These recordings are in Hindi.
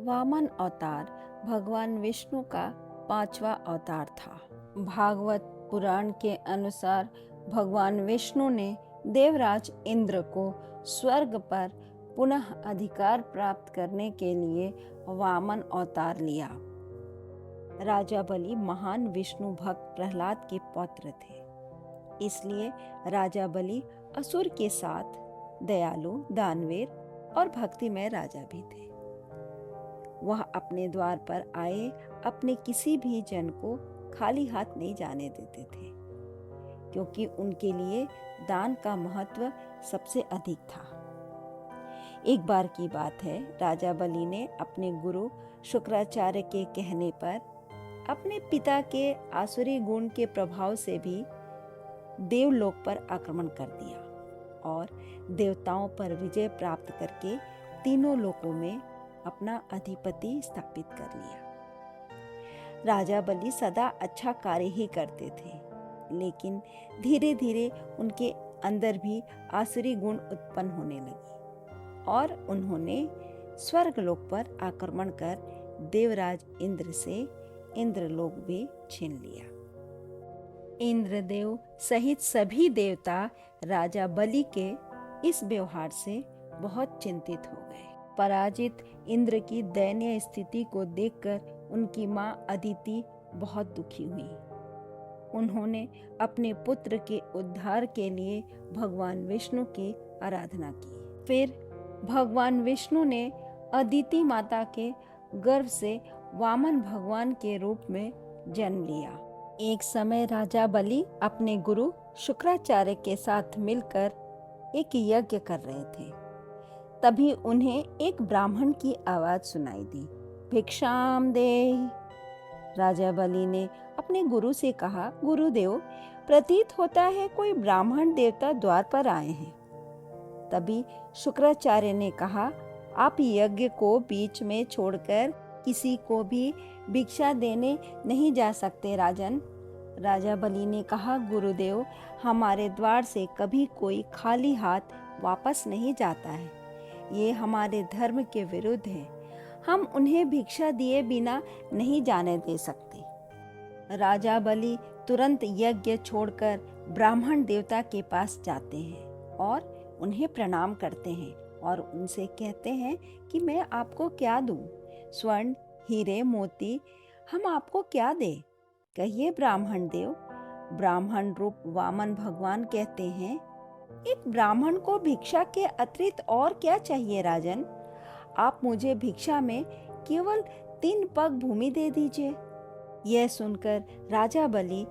वामन अवतार भगवान विष्णु का 5वां अवतार था। भागवत पुराण के अनुसार भगवान विष्णु ने देवराज इंद्र को स्वर्ग पर पुनः अधिकार प्राप्त करने के लिए वामन अवतार लिया। राजा बलि महान विष्णु भक्त प्रहलाद के पौत्र थे, इसलिए राजा बलि असुर के साथ दयालु, दानवीर और भक्तिमय राजा भी थे। वह अपने द्वार पर आए अपने किसी भी जन को खाली हाथ नहीं जाने देते थे, क्योंकि उनके लिए दान का महत्व सबसे अधिक था। एक बार की बात है, राजा बलि ने अपने गुरु शुक्राचार्य के कहने पर अपने पिता के आसुरी गुण के प्रभाव से भी देवलोक पर आक्रमण कर दिया और देवताओं पर विजय प्राप्त करके तीनों लोकों में अपना अधिपति स्थापित कर लिया। राजा बलि सदा अच्छा कार्य ही करते थे, लेकिन धीरे धीरे उनके अंदर भी आसुरी गुण उत्पन्न होने लगी और उन्होंने स्वर्गलोक पर आक्रमण कर देवराज इंद्र से इंद्रलोक भी छीन लिया। इंद्रदेव सहित सभी देवता राजा बलि के इस व्यवहार से बहुत चिंतित हो गए। पराजित इंद्र की दयनीय स्थिति को देखकर उनकी मां अदिति बहुत दुखी हुई। उन्होंने अपने पुत्र के उद्धार के लिए भगवान विष्णु की आराधना की। फिर भगवान विष्णु ने अदिति माता के गर्भ से वामन भगवान के रूप में जन्म लिया। एक समय राजा बलि अपने गुरु शुक्राचार्य के साथ मिलकर एक यज्ञ कर रहे थे। तभी उन्हें एक ब्राह्मण की आवाज सुनाई दी, भिक्षाम दे। राजा बलि ने अपने गुरु से कहा, गुरुदेव, प्रतीत होता है कोई ब्राह्मण देवता द्वार पर आए हैं। तभी शुक्राचार्य ने कहा, आप यज्ञ को बीच में छोड़कर किसी को भी भिक्षा देने नहीं जा सकते राजन। राजा बलि ने कहा, गुरुदेव, हमारे द्वार से कभी कोई खाली हाथ वापस नहीं जाता है। ये हमारे धर्म के विरुद्ध है। हम उन्हें भिक्षा दिए बिना नहीं जाने दे सकते। राजा बलि तुरंत यज्ञ छोड़कर ब्राह्मण देवता के पास जाते हैं और उन्हें प्रणाम करते हैं और उनसे कहते हैं कि मैं आपको क्या दूं? स्वर्ण, हीरे, मोती, हम आपको क्या दे? कहिए ब्राह्मण देव। ब्राह्मण रूप वामन भगवान कहते हैं, एक ब्राह्मण को भिक्षा के अतिरिक्त और क्या चाहिए राजन? आप मुझे भिक्षा में केवल 3 पग भूमि दे दीजिए। यह सुनकर राजा बलि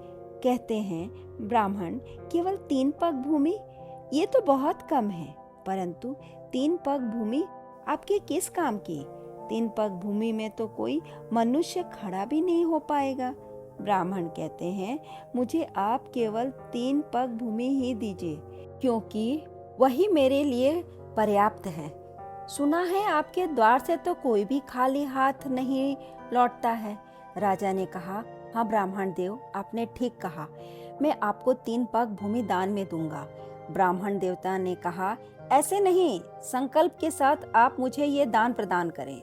कहते हैं, ब्राह्मण, केवल 3 पग भूमि? ये तो बहुत कम है, परंतु 3 पग भूमि आपके किस काम की? 3 पग भूमि में तो कोई मनुष्य खड़ा भी नहीं हो पाएगा। ब्राह्मण कहते हैं, मुझे आप केवल 3 पग भूमि ही दीजिए, क्योंकि वही मेरे लिए पर्याप्त है। सुना है आपके द्वार से तो कोई भी खाली हाथ नहीं लौटता है। राजा ने कहा, हाँ ब्राह्मण देव, आपने ठीक कहा, मैं आपको 3 पग भूमि दान में दूंगा। ब्राह्मण देवता ने कहा, ऐसे नहीं, संकल्प के साथ आप मुझे ये दान प्रदान करें।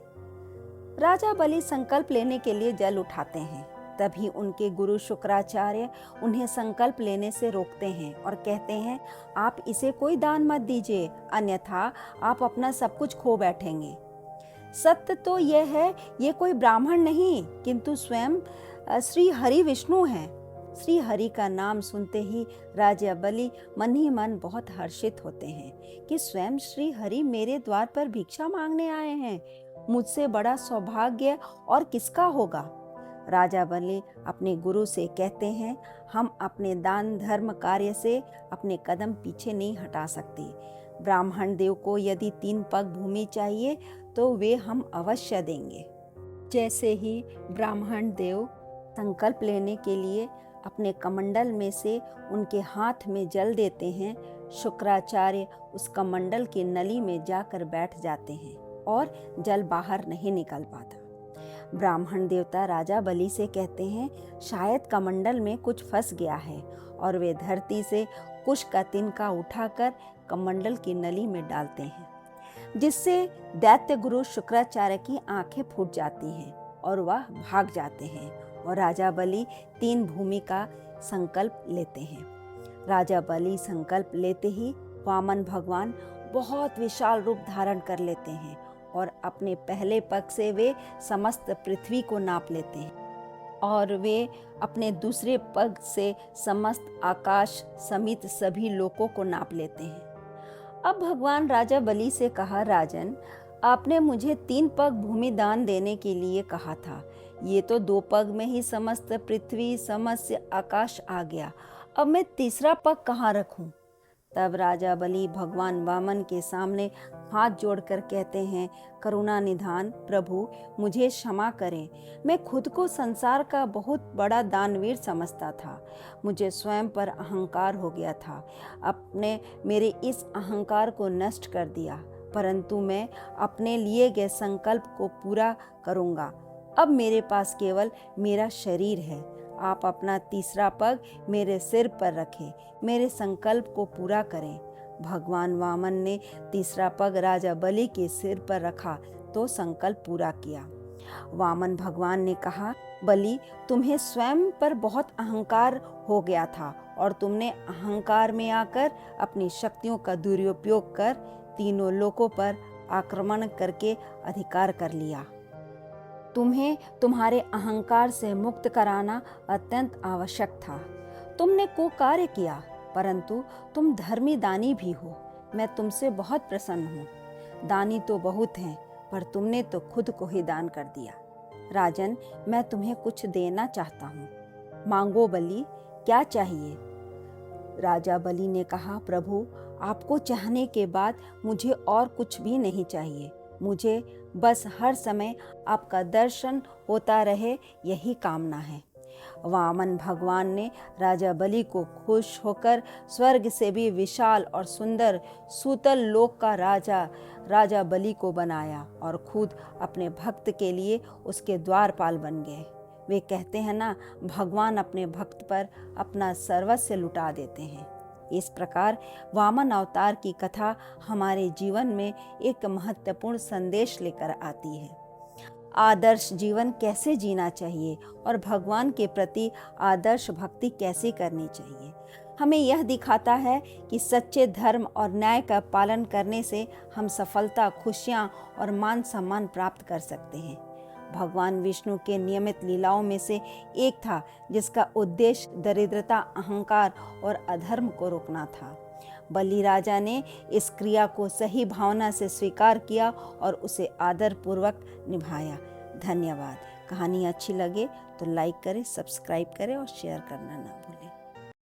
राजा बलि संकल्प लेने के लिए जल उठाते हैं। तभी उनके गुरु शुक्राचार्य उन्हें संकल्प लेने से रोकते हैं और कहते हैं, आप इसे कोई दान मत दीजिए, अन्यथा आप अपना सब कुछ खो बैठेंगे। सत्य तो यह है, ये कोई ब्राह्मण नहीं, किंतु स्वयं श्री हरि विष्णु हैं। श्री हरि का नाम सुनते ही राजा बलि मन ही मन बहुत हर्षित होते हैं कि स्वयं श्री हरि मेरे द्वार पर भिक्षा मांगने आए हैं। मुझसे बड़ा सौभाग्य और किसका होगा? राजा बलि अपने गुरु से कहते हैं, हम अपने दान धर्म कार्य से अपने कदम पीछे नहीं हटा सकते। ब्राह्मण देव को यदि 3 पग भूमि चाहिए तो वे हम अवश्य देंगे। जैसे ही ब्राह्मण देव संकल्प लेने के लिए अपने कमंडल में से उनके हाथ में जल देते हैं, शुक्राचार्य उस कमंडल की नली में जाकर बैठ जाते हैं और जल बाहर नहीं निकल पाता। ब्राह्मण देवता राजा बलि से कहते हैं, शायद कमंडल में कुछ फंस गया है, और वे धरती से कुश का तिनका उठाकर कमंडल की नली में डालते हैं। जिससे दैत्य गुरु शुक्राचार्य की आंखें फूट जाती हैं और वह भाग जाते हैं और राजा बलि 3 भूमि का संकल्प लेते हैं। राजा बलि संकल्प लेते ही वामन भगवान बहुत विशाल रूप धारण कर लेते हैं और अपने पहले पग से वे समस्त पृथ्वी को नाप लेते हैं और वे अपने दूसरे पग से समस्त आकाश समेत सभी लोकों को नाप लेते हैं। अब भगवान राजा बलि से कहा, राजन, आपने मुझे 3 पग भूमि दान देने के लिए कहा था। ये तो 2 पग में ही समस्त पृथ्वी समस्त आकाश आ गया। अब मैं तीसरा पग कहाँ रखूं? तब राजा बलि भगवान वामन के सामने हाथ जोड़कर कहते हैं, करुणा निधान प्रभु, मुझे क्षमा करें। मैं खुद को संसार का बहुत बड़ा दानवीर समझता था। मुझे स्वयं पर अहंकार हो गया था। आपने मेरे इस अहंकार को नष्ट कर दिया, परंतु मैं अपने लिए गए संकल्प को पूरा करूँगा। अब मेरे पास केवल मेरा शरीर है। आप अपना तीसरा पग मेरे सिर पर रखें, मेरे संकल्प को पूरा करें। भगवान वामन ने तीसरा पग राजा बलि के सिर पर रखा तो संकल्प पूरा किया। वामन भगवान ने कहा, बलि, तुम्हें स्वयं पर बहुत अहंकार हो गया था और तुमने अहंकार में आकर अपनी शक्तियों का दुरुपयोग कर तीनों लोकों पर आक्रमण करके अधिकार कर लिया। तुम्हें तुम्हारे अहंकार से मुक्त कराना अत्यंत आवश्यक था। तुमने को कार्य किया, परंतु तुम धर्मी दानी भी हो। मैं तुमसे बहुत प्रसन्न हूँ। दानी तो बहुत हैं, पर तुमने तो खुद को ही दान कर दिया। राजन, मैं तुम्हें कुछ देना चाहता हूँ। मांगो बलि, क्या चाहिए? राजा बलि ने कहा, प्रभु, आपको चाहने के बाद मुझे और कुछ भी नहीं चाहिए। मुझे बस हर समय आपका दर्शन होता रहे, यही कामना है। वामन भगवान ने राजा बलि को खुश होकर स्वर्ग से भी विशाल और सुंदर सूतल लोक का राजा बलि को बनाया और खुद अपने भक्त के लिए उसके द्वारपाल बन गए। वे कहते हैं ना, भगवान अपने भक्त पर अपना सर्वस्व लुटा देते हैं। इस प्रकार वामन अवतार की कथा हमारे जीवन में एक महत्वपूर्ण संदेश लेकर आती है। आदर्श जीवन कैसे जीना चाहिए और भगवान के प्रति आदर्श भक्ति कैसे करनी चाहिए, हमें यह दिखाता है कि सच्चे धर्म और न्याय का पालन करने से हम सफलता, खुशियाँ और मान सम्मान प्राप्त कर सकते हैं। भगवान विष्णु के नियमित लीलाओं में से एक था जिसका उद्देश्य दरिद्रता, अहंकार और अधर्म को रोकना था। बलि राजा ने इस क्रिया को सही भावना से स्वीकार किया और उसे आदर पूर्वक निभाया। धन्यवाद। कहानी अच्छी लगे तो लाइक करें, सब्सक्राइब करें और शेयर करना ना भूलें।